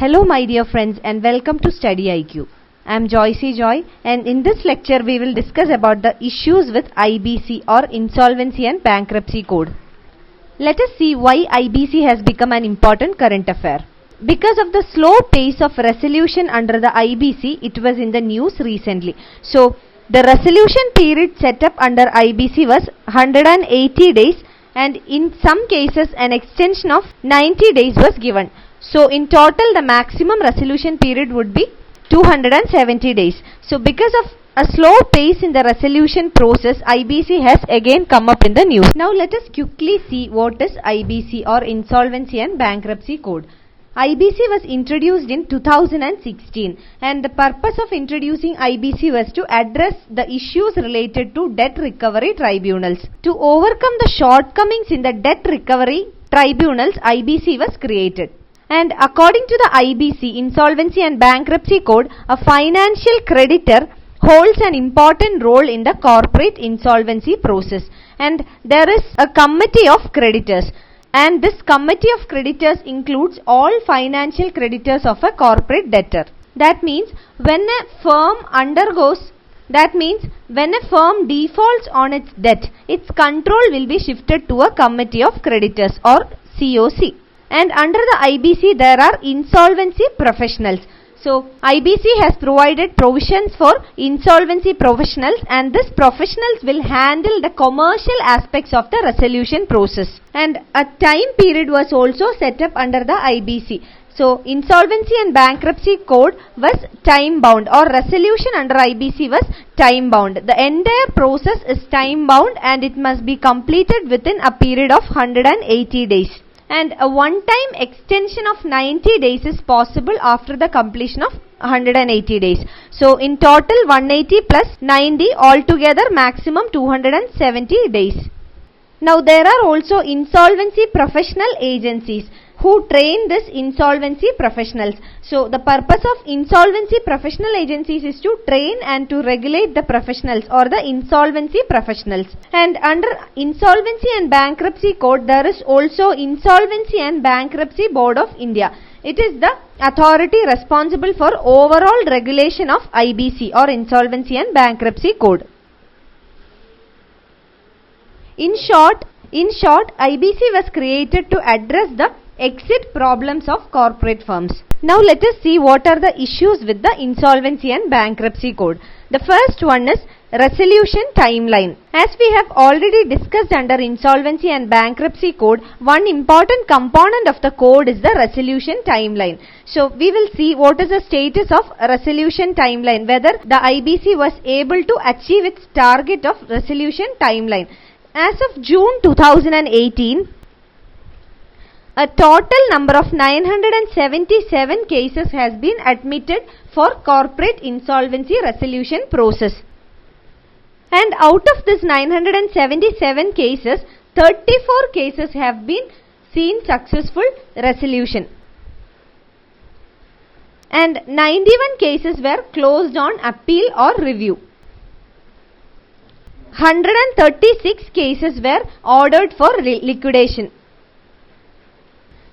Hello my dear friends and welcome to StudyIQ. I am Joy and in this lecture we will discuss about the issues with IBC or Insolvency and Bankruptcy Code. Let us see why IBC has become an important current affair. Because of the slow pace of resolution under the IBC, it was in the news recently. So, the resolution period set up under IBC was 180 days and in some cases an extension of 90 days was given. So, in total the maximum resolution period would be 270 days. So, because of a slow pace in the resolution process, IBC has again come up in the news. Now, let us quickly see what is IBC or Insolvency and Bankruptcy Code. IBC was introduced in 2016 and the purpose of introducing IBC was to address the issues related to debt recovery tribunals. To overcome the shortcomings in the debt recovery tribunals, IBC was created. And according to the IBC, Insolvency and Bankruptcy Code, a financial creditor holds an important role in the corporate insolvency process. And there is a committee of creditors. And this committee of creditors includes all financial creditors of a corporate debtor. That means when a firm defaults on its debt, its control will be shifted to a committee of creditors or COC. And under the IBC there are insolvency professionals. So, IBC has provided provisions for insolvency professionals and these professionals will handle the commercial aspects of the resolution process. And a time period was also set up under the IBC. So, Insolvency and Bankruptcy Code was time bound or resolution under IBC was time bound. The entire process is time bound and it must be completed within a period of 180 days. And a one-time extension of 90 days is possible after the completion of 180 days. So, in total 180 plus 90 altogether maximum 270 days. Now, there are also insolvency professional agencies who train this insolvency professionals. So, the purpose of insolvency professional agencies is to train and to regulate the professionals or the insolvency professionals. And under Insolvency and Bankruptcy Code, there is also Insolvency and Bankruptcy Board of India. It is the authority responsible for overall regulation of IBC or Insolvency and Bankruptcy Code. In short, IBC was created to address the exit problems of corporate firms. Now let us see what are the issues with the Insolvency and Bankruptcy Code. The first one is resolution timeline. As we have already discussed under Insolvency and Bankruptcy Code, one important component of the code is the resolution timeline. So we will see what is the status of resolution timeline, whether the IBC was able to achieve its target of resolution timeline. As of June 2018, a total number of 977 cases has been admitted for corporate insolvency resolution process. And out of this 977 cases, 34 cases have been seen successful resolution. And 91 cases were closed on appeal or review. 136 cases were ordered for liquidation.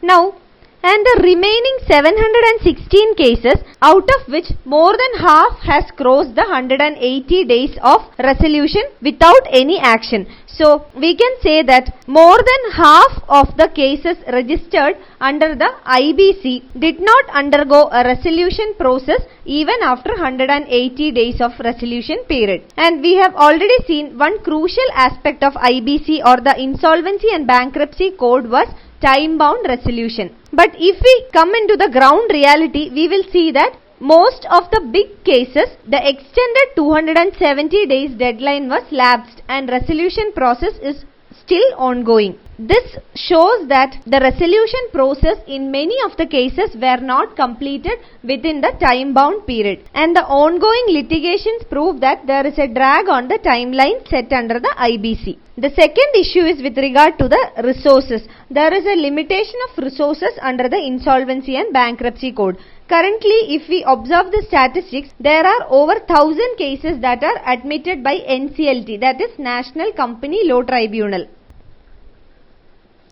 Now, and the remaining 716 cases, out of which more than half has crossed the 180 days of resolution without any action. So, we can say that more than half of the cases registered under the IBC did not undergo a resolution process even after 180 days of resolution period. And we have already seen one crucial aspect of IBC or the Insolvency and Bankruptcy Code was time-bound resolution. But if we come into the ground reality, we will see that most of the big cases, the extended 270 days deadline was lapsed and resolution process is still ongoing. This shows that the resolution process in many of the cases were not completed within the time-bound period. And the ongoing litigations prove that there is a drag on the timeline set under the IBC. The second issue is with regard to the resources. There is a limitation of resources under the Insolvency and Bankruptcy Code. Currently, if we observe the statistics, there are over 1,000 cases that are admitted by NCLT, that is National Company Law Tribunal.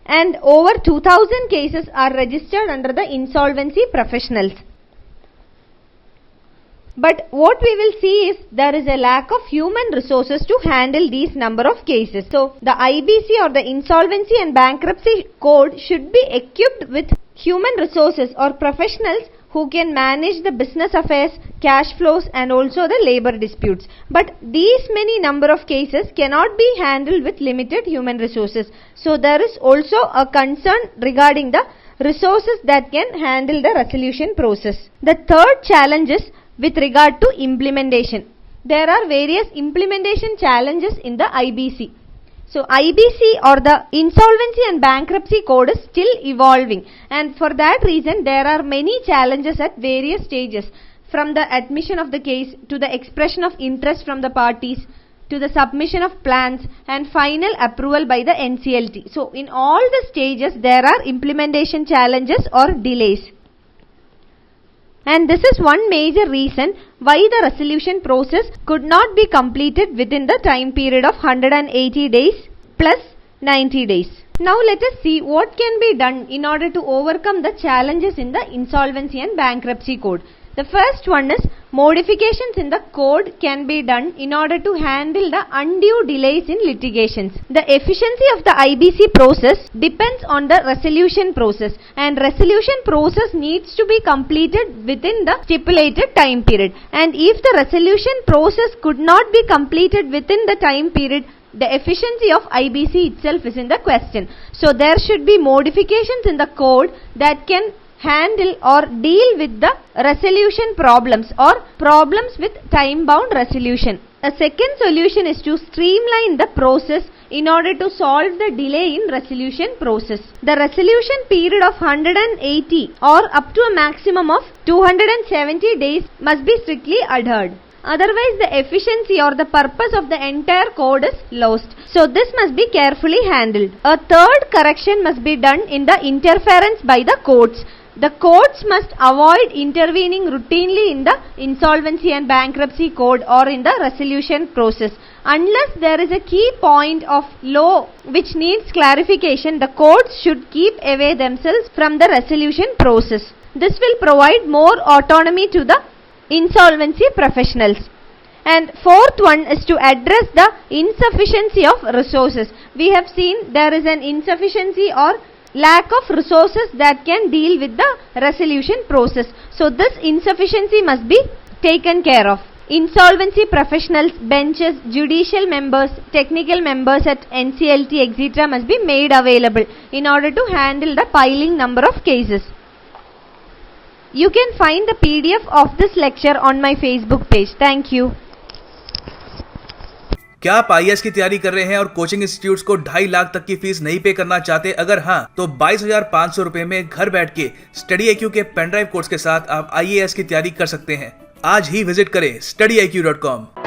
and over 2000 cases are registered under the insolvency professionals. But what we will see is there is a lack of human resources to handle these number of cases. So the IBC or the Insolvency and Bankruptcy Code should be equipped with human resources or professionals who can manage the business affairs, cash flows and also the labor disputes. But these many number of cases cannot be handled with limited human resources. So there is also a concern regarding the resources that can handle the resolution process. The third challenge is with regard to implementation. There are various implementation challenges in the IBC. So IBC or the Insolvency and Bankruptcy Code is still evolving, and for that reason there are many challenges at various stages, from the admission of the case to the expression of interest from the parties to the submission of plans and final approval by the NCERT. So in all the stages there are implementation challenges or delays. And this is one major reason why the resolution process could not be completed within the time period of 180 days plus 90 days. Now let us see what can be done in order to overcome the challenges in the Insolvency and Bankruptcy Code. The first one is modifications in the code can be done in order to handle the undue delays in litigations. The efficiency of the IBC process depends on the resolution process, and resolution process needs to be completed within the stipulated time period. And if the resolution process could not be completed within the time period, the efficiency of IBC itself is in the question. So there should be modifications in the code that can handle or deal with the resolution problems or problems with time-bound resolution. A second solution is to streamline the process in order to solve the delay in resolution process. The resolution period of 180 or up to a maximum of 270 days must be strictly adhered. Otherwise, the efficiency or the purpose of the entire code is lost. So this must be carefully handled. A third correction must be done in the interference by the courts. The courts must avoid intervening routinely in the Insolvency and Bankruptcy Code or in the resolution process. Unless there is a key point of law which needs clarification, the courts should keep away themselves from the resolution process. This will provide more autonomy to the insolvency professionals. And fourth one is to address the insufficiency of resources. We have seen there is an insufficiency or lack of resources that can deal with the resolution process. So this insufficiency must be taken care of. Insolvency professionals, benches, judicial members, technical members at NCERT etc. must be made available in order to handle the piling number of cases. You can find the PDF of this lecture on my Facebook page. Thank you. क्या आप IAS की तैयारी कर रहे हैं और coaching institutes को 2.5 लाख तक की फीस नहीं पे करना चाहते? अगर हाँ, तो 22,500 रुपए में घर बैठ के StudyIQ के पेन ड्राइव कोर्स के साथ आप IAS की तैयारी कर सकते हैं। आज ही विजिट करें StudyIQ.com।